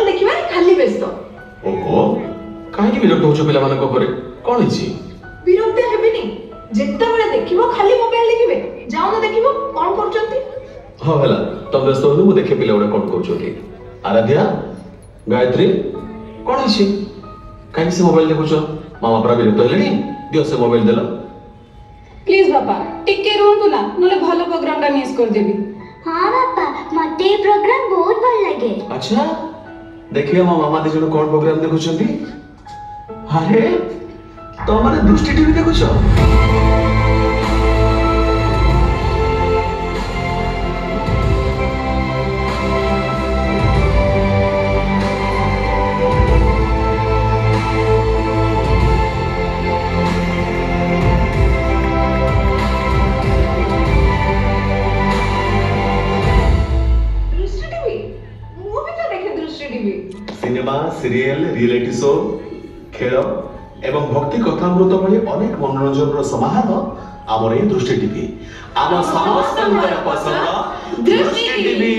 Mobile देखिबा खाली व्यस्त। ओहो काहे विरक्त होछ पिला मानक करे कोन हिची विरक्त हेबेनी जेत्ता बेले देखिबो खाली मोबाइल देखिबे जाओ ना देखिबो कोन करचंती। हां हला तम व्यस्त होनु मु देखे पिला उडा कोन करचोती। आराध्या गायत्री कोन हिची काहे से मोबाइल देखुछ मामा परा विरक्त हेलेनी दियो से मोबाइल देला। प्लीज बापा टिके रहंतु ना नले भलो प्रोग्राम टा मिस कर देबी। हाँ बापा मते ये प्रोग्राम बहुत भल लगे। अच्छा देखिए मो मामा दिजण कोन प्रोग्राम देखुछंती। अरे तो माने दृष्टि टीवी देखुछ। दृष्टि टीवी मु भी तो देखे दृष्टि TV. Cinema serial reality show खेल एवं भक्ति कथामृत भली अनेक मनोरंजन समाहार आमर दृष्टि टीवी आम समस्त पसंद दृष्टि टीवी।